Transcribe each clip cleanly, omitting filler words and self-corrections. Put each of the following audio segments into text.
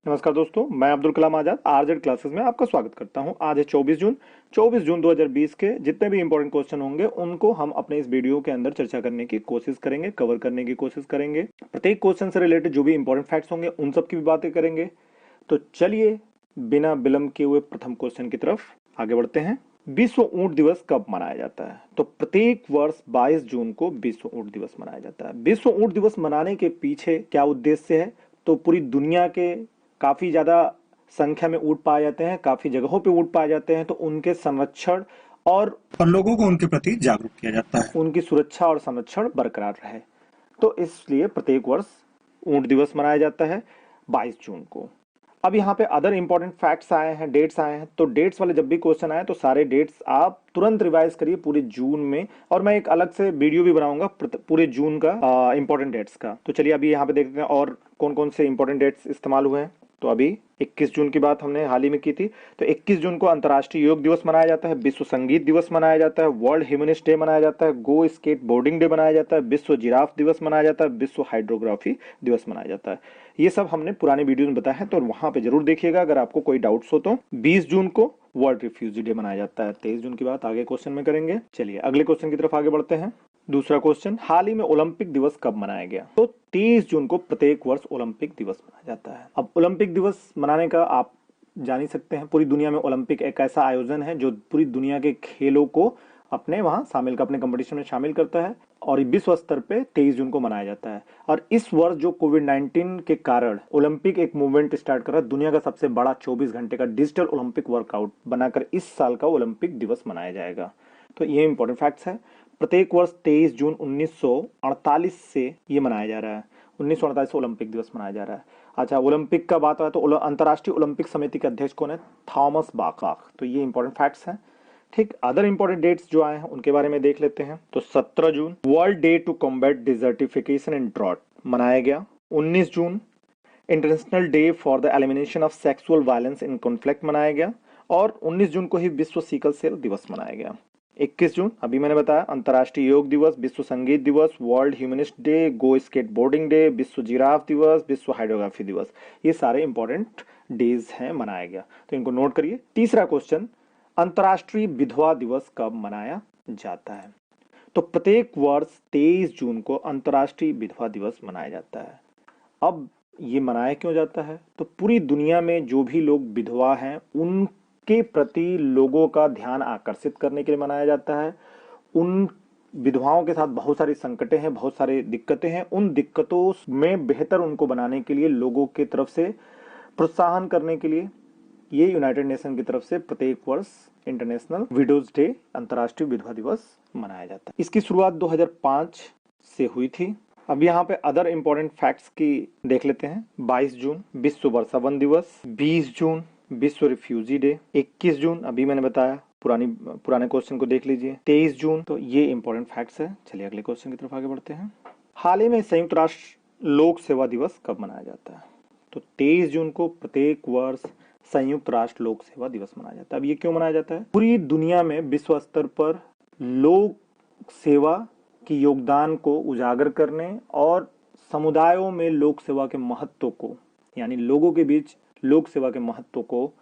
नमस्कार दोस्तों, मैं अब्दुल कलाम आजाद आरजेड क्लासेस में आपका स्वागत करता हूं। आज है 24 जून 2020 के जितने भी इंपॉर्टेंट क्वेश्चन होंगे उनको हम अपने इस वीडियो के अंदर चर्चा करने की कोशिश करेंगे, कवर करने की कोशिश करेंगे। प्रत्येक क्वेश्चन से रिलेटेड जो भी इंपॉर्टेंट फैक्ट्स होंगे उन सब की भी बातें करेंगे। तो चलिए बिना विलंब किए हुए प्रथम क्वेश्चन की तरफ आगे बढ़ते हैं। विश्व ऊंट दिवस कब मनाया जाता है? तो प्रत्येक वर्ष 22 जून को विश्व ऊंट दिवस मनाया जाता है। विश्व ऊंट दिवस मनाने के पीछे क्या उद्देश्य है? तो पूरी दुनिया के काफी ज्यादा संख्या में ऊंट पाए जाते हैं, काफी जगहों पे ऊंट पाए जाते हैं, तो उनके संरक्षण और लोगों को उनके प्रति जागरूक किया जाता है। उनकी सुरक्षा और संरक्षण बरकरार रहे, तो इसलिए प्रत्येक वर्ष ऊंट दिवस मनाया जाता है 22 जून को। अब यहाँ पे अदर इंपॉर्टेंट फैक्ट्स आए हैं, डेट्स आए हैं, तो डेट्स वाले जब भी क्वेश्चन आए तो सारे डेट्स आप तुरंत रिवाइज करिए पूरे जून में, और मैं एक अलग से वीडियो भी बनाऊंगा पूरे जून का इंपॉर्टेंट डेट्स का। तो चलिए अभी यहाँ पे देखते हैं और कौन कौन से इंपॉर्टेंट डेट्स इस्तेमाल हुए हैं। तो अभी 21 जून की बात हमने हाल ही में की थी। तो 21 जून को अंतर्राष्ट्रीय योग दिवस मनाया जाता है, विश्व संगीत दिवस मनाया जाता है, वर्ल्ड ह्यूमनिस्ट डे मनाया जाता है, गो स्केट बोर्डिंग डे मनाया जाता है, विश्व जिराफ दिवस मनाया जाता है, विश्व हाइड्रोग्राफी दिवस मनाया जाता है। ये सब हमने पुरानी वीडियो में बताया है, तो वहां पे जरूर देखिएगा अगर आपको कोई डाउट्स हो तो। 20 जून को वर्ल्ड रिफ्यूजी डे मनाया जाता है। 23 जून की बात आगे क्वेश्चन में करेंगे। चलिए अगले क्वेश्चन की तरफ आगे बढ़ते हैं। दूसरा क्वेश्चन, हाल ही में ओलंपिक दिवस कब मनाया गया? तो 23 जून को प्रत्येक वर्ष ओलंपिक दिवस मनाया जाता है। अब ओलंपिक दिवस मनाने का आप जान ही सकते हैं, पूरी दुनिया में ओलंपिक एक ऐसा आयोजन है जो पूरी दुनिया के खेलों को अपने वहां शामिल अपने कंपटीशन में शामिल करता है, और विश्व स्तर पे 23 जून को मनाया जाता है। और इस वर्ष जो कोविड-19 के कारण ओलंपिक एक मूवमेंट स्टार्ट कर रहा है, दुनिया का सबसे बड़ा 24 घंटे का डिजिटल ओलंपिक वर्कआउट बनाकर इस साल का ओलंपिक दिवस मनाया जाएगा। तो ये इंपॉर्टेंट फैक्ट्स है। प्रत्येक वर्ष 23 जून 1948 से ये मनाया जा रहा है। 1948 से ओलंपिक दिवस मनाया जा रहा है। अच्छा, ओलंपिक का बात है तो अंतर्राष्ट्रीय ओलंपिक समिति के अध्यक्ष कौन है? थॉमस बाकाख। तो ये इंपॉर्टेंट फैक्ट्स हैं। ठीक, अदर इंपॉर्टेंट डेट्स जो आए हैं उनके बारे में देख लेते हैं। तो 17 June world day to combat desertification and drought मनाया गया। 19 June international day for the elimination of sexual violence in conflict मनाया गया, और 19 जून को ही विश्व सिकल सेल दिवस मनाया गया। 21 जून अभी मैंने बताया अंतर्राष्ट्रीय योग दिवस, विश्व संगीत दिवस, वर्ल्ड ह्यूमनिस्ट डे, गो स्केट बोर्डिंग डे, विश्व जिराफ दिवस, विश्व हाइड्रोग्राफी दिवस। ये सारे इंपॉर्टेंट डेज हैं, मनाया गया, तो इनको नोट करिए। तीसरा क्वेश्चन, अंतर्राष्ट्रीय विधवा दिवस कब मनाया जाता है? तो प्रत्येक वर्ष 23 जून को अंतर्राष्ट्रीय विधवा दिवस मनाया जाता है। अब ये मनाया क्यों जाता है? तो पूरी दुनिया में जो भी लोग विधवा हैं उनके प्रति लोगों का ध्यान आकर्षित करने के लिए मनाया जाता है। उन विधवाओं के साथ बहुत सारी संकटें हैं, बहुत सारी दिक्कतें हैं, उन दिक्कतों में बेहतर उनको बनाने के लिए, लोगों की तरफ से प्रोत्साहन करने के लिए ये यूनाइटेड नेशन की तरफ से प्रत्येक वर्ष इंटरनेशनल विडोज डे, अंतर्राष्ट्रीय विधवा दिवस मनाया जाता है। इसकी शुरुआत 2005 से हुई थी। अब यहाँ पे अदर इंपॉर्टेंट फैक्ट्स की देख लेते हैं। 22 जून विश्व वर्षावन दिवस, 20 जून विश्व रिफ्यूजी डे, 21 जून अभी मैंने बताया, पुराने क्वेश्चन को देख लीजिए, 23 जून। तो ये इंपॉर्टेंट फैक्ट्स है। चलिए अगले क्वेश्चन की तरफ आगे बढ़ते हैं। हाल ही में संयुक्त राष्ट्र लोक सेवा दिवस कब मनाया जाता है? तो 23 जून को प्रत्येक वर्ष संयुक्त राष्ट्र लोक सेवा दिवस मनाया जाता है। अब ये क्यों मनाया जाता है? पूरी दुनिया में विश्व स्तर पर लोक सेवा की योगदान को उजागर करने और समुदायों में लोक सेवा के महत्व को, यानी लोगों के बीच लोक सेवा के महत्व को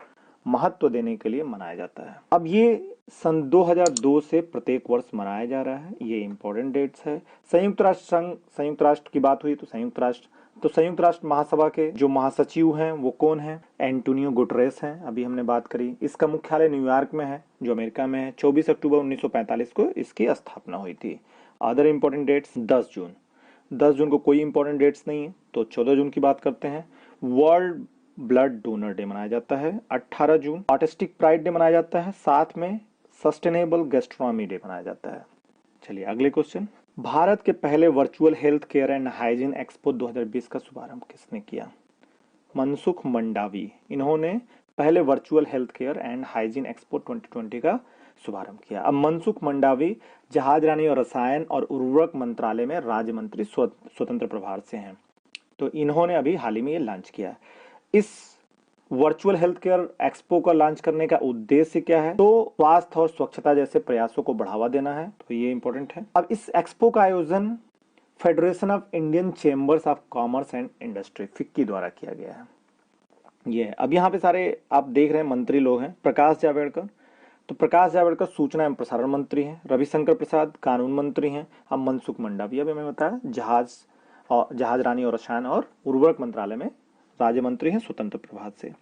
महत्व देने के लिए मनाया जाता है। अब ये सन 2002 से प्रत्येक वर्ष मनाया जा रहा है। ये इंपॉर्टेंट डेट्स है। संयुक्त राष्ट्र संघ, संयुक्त राष्ट्र की बात हुई तो संयुक्त राष्ट्र महासभा के जो महासचिव हैं वो कौन है? एंटोनियो गुटरेस हैं, अभी हमने बात करी। इसका मुख्यालय न्यूयॉर्क में है, जो अमेरिका में है। 24 अक्टूबर 1945 को इसकी स्थापना हुई थी। अदर इंपॉर्टेंट डेट्स, 10 जून को कोई इंपॉर्टेंट डेट्स नहीं है, तो 14 जून की बात करते हैं। वर्ल्ड ब्लड डोनर डे मनाया जाता है। 18 जून आर्टिस्टिक प्राइड डे मनाया जाता है। साथ में सस्टेनेबल गैस्ट्रोनॉमी डे मनाया जाता है। चलिए अगले क्वेश्चन, भारत के पहले virtual health care and hygiene expo 2020 का शुभारंभ किसने किया? मनसुख मंडावी। इन्होंने पहले virtual health care and hygiene expo 2020 का शुभारंभ किया। अब मनसुख मंडावी जहाजरानी और रसायन और उर्वरक मंत्रालय में राज्य मंत्री स्वतंत्र प्रभार से हैं। तो इन्होंने अभी हाल ही में ये लॉन्च किया। इस वर्चुअल हेल्थ केयर एक्सपो का लॉन्च करने का उद्देश्य क्या है? तो स्वास्थ्य और स्वच्छता जैसे प्रयासों को बढ़ावा देना है, तो ये इंपॉर्टेंट है। अब इस एक्सपो का आयोजन federation of Indian chambers of commerce and industry, FICCI द्वारा किया गया है। ये है। अब यहाँ पे सारे आप देख रहे हैं मंत्री लोग हैं। प्रकाश जावड़ेकर, तो प्रकाश जावड़ेकर सूचना एवं प्रसारण मंत्री हैं। रविशंकर प्रसाद कानून मंत्री हैं। अब मनसुख मंडाविया भी हमें बताया जहाज रानी और रसायन और उर्वरक मंत्रालय में राज्य मंत्री हैं स्वतंत्र प्रभार से।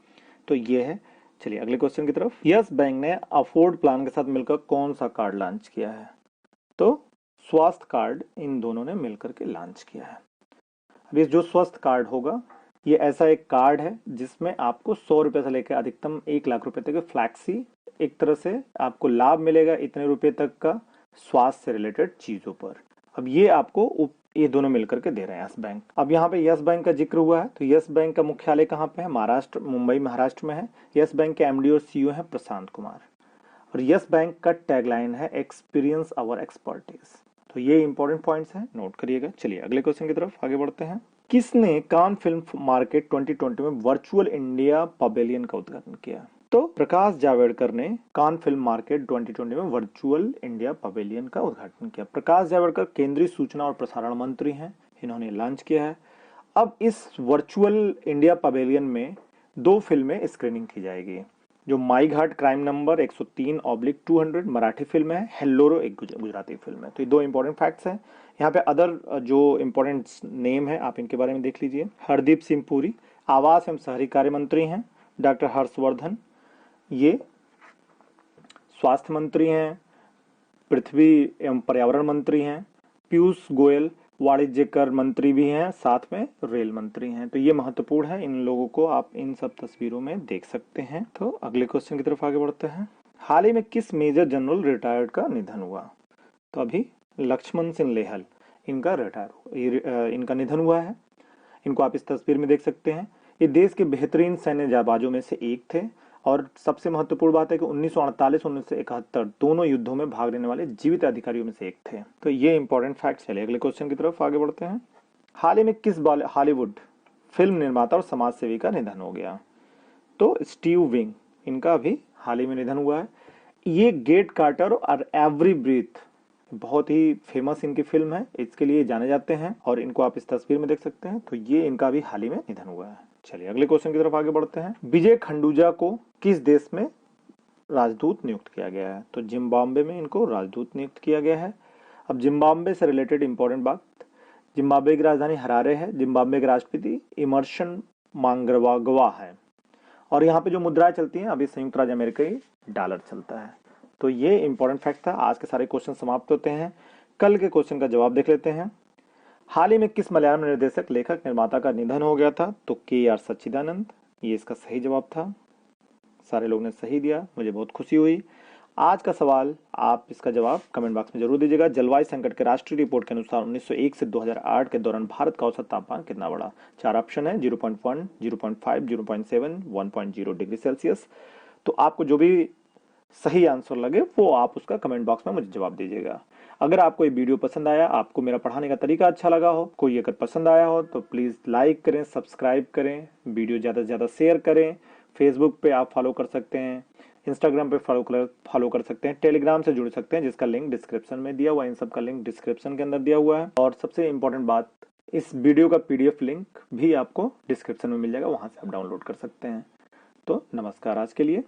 तो ये है। चलिए अगले क्वेश्चन की तरफ। यस बैंक ने अफोर्ड प्लान के साथ मिलकर कौन सा कार्ड लॉन्च किया है? तो स्वास्थ्य कार्ड इन दोनों ने मिलकर के लॉन्च किया है। अब ये जो स्वास्थ्य कार्ड होगा ये ऐसा एक कार्ड है जिसमें आपको 100 रुपए से लेकर अधिकतम 1 लाख रुपए तक फ्लैक्सी एक तरह से आपको लाभ मिलेगा इतने रुपए तक का स्वास्थ्य से रिलेटेड चीजों पर। अब ये आपको ये दोनों मिलकर के दे रहे हैं यस बैंक। अब यहाँ पे यस बैंक का जिक्र हुआ है तो यस बैंक का मुख्यालय कहाँ पे है? महाराष्ट्र, मुंबई महाराष्ट्र में है। यस बैंक के एमडी और सीईओ है प्रशांत कुमार। और यस बैंक का टैगलाइन है एक्सपीरियंस आवर एक्सपर्टीज। तो ये इंपॉर्टेंट पॉइंट्स हैं, नोट करिएगा। चलिए अगले क्वेश्चन की तरफ आगे बढ़ते हैं। किसने कान फिल्म मार्केट 2020 में वर्चुअल इंडिया पवेलियन का उद्घाटन किया? तो प्रकाश जावड़ेकर ने कान फिल्म मार्केट 2020 में वर्चुअल इंडिया पवेलियन का उद्घाटन किया। प्रकाश जावड़ेकर केंद्रीय सूचना और प्रसारण मंत्री हैं, इन्होंने लॉन्च किया है। अब इस वर्चुअल इंडिया पवेलियन में 2 फिल्में स्क्रीनिंग की जाएगी। जो माई घाट क्राइम नंबर 103/200 मराठी फिल्म है, हेल्लोरो एक गुजराती फिल्म है। तो ये 2 इंपॉर्टेंट फैक्ट्स हैं। यहाँ पे अदर जो इंपॉर्टेंट नेम है आप इनके बारे में देख लीजिए। हरदीप सिंह पुरी आवास एवं शहरी कार्य मंत्री हैं। डॉक्टर हर्षवर्धन ये स्वास्थ्य मंत्री हैं। पृथ्वी एवं पर्यावरण मंत्री हैं। पीयूष गोयल वाणिज्य कर मंत्री भी हैं, साथ में रेल मंत्री हैं। तो ये महत्वपूर्ण है, इन लोगों को आप इन सब तस्वीरों में देख सकते हैं। तो अगले क्वेश्चन की तरफ आगे बढ़ते हैं। हाल ही में किस मेजर जनरल रिटायर्ड का निधन हुआ? तो अभी लक्ष्मण सिंह लेहल इनका इनका निधन हुआ है। इनको आप इस तस्वीर में देख सकते हैं। ये देश के बेहतरीन सैन्य जाबाजों में से एक थे और सबसे महत्वपूर्ण बात है कि 1948 1971 दोनों युद्धों में भाग लेने वाले जीवित अधिकारियों में से एक थे। तो ये इंपॉर्टेंट फैक्ट। चलिए अगले क्वेश्चन की तरफ आगे बढ़ते हैं। हाल ही में किस हॉलीवुड फिल्म निर्माता और समाज सेवी का निधन हो गया? तो स्टीव विंग इनका भी हाल ही में निधन हुआ है। ये गेट कार्टर और एवरी ब्रीथ बहुत ही फेमस इनकी फिल्म है, इसके लिए जाने जाते हैं और इनको आप इस तस्वीर में देख सकते हैं। तो ये इनका भी हाल ही में निधन हुआ है। चलिए अगले क्वेश्चन की तरफ आगे बढ़ते हैं। विजय खंडूजा को किस देश में राजदूत नियुक्त किया गया है? तो जिम्बाब्वे में इनको राजदूत नियुक्त किया गया है। अब जिम्बाब्वे से रिलेटेड इंपॉर्टेंट बात, जिम्बाब्वे की राजधानी हरारे है। जिम्बाब्वे के राष्ट्रपति इमर्सन मांगरवागवा है और यहाँ पे जो मुद्राएं चलती हैं अभी संयुक्त राज्य अमेरिका की डॉलर चलता है। तो ये इंपॉर्टेंट फैक्ट था। आज के सारे क्वेश्चन समाप्त होते हैं। कल के क्वेश्चन का जवाब देख लेते हैं। हाल ही में किस मलयालम निर्देशक लेखक निर्माता का निधन हो गया था? तो KR सच्चिदानंद, ये इसका सही जवाब था। सारे लोग ने सही दिया, मुझे बहुत खुशी हुई। आज का सवाल आप इसका जवाब कमेंट बॉक्स में जरूर दीजिएगा। जलवायु संकट के राष्ट्रीय रिपोर्ट के अनुसार 1901 से 2008 के दौरान भारत का औसत तापमान कितना बढ़ा? 4 ऑप्शन है, 0.1, 0.5, 0.7, 1.0 डिग्री सेल्सियस। तो आपको जो भी सही आंसर लगे वो आप उसका कमेंट बॉक्स में मुझे जवाब दीजिएगा। अगर आपको ये वीडियो पसंद आया, आपको मेरा पढ़ाने का तरीका अच्छा लगा हो, कोई अगर पसंद आया हो तो प्लीज लाइक करें, सब्सक्राइब करें, वीडियो ज्यादा से ज्यादा शेयर करें। फेसबुक पे आप फॉलो कर सकते हैं, इंस्टाग्राम पे फॉलो कर सकते हैं, टेलीग्राम से जुड़ सकते हैं जिसका लिंक डिस्क्रिप्शन में दिया हुआ है। इन सब का लिंक डिस्क्रिप्शन के अंदर दिया हुआ है। और सबसे इंपॉर्टेंट बात, इस वीडियो का PDF लिंक भी आपको डिस्क्रिप्शन में मिल जाएगा, वहां से आप डाउनलोड कर सकते हैं। तो नमस्कार आज के लिए।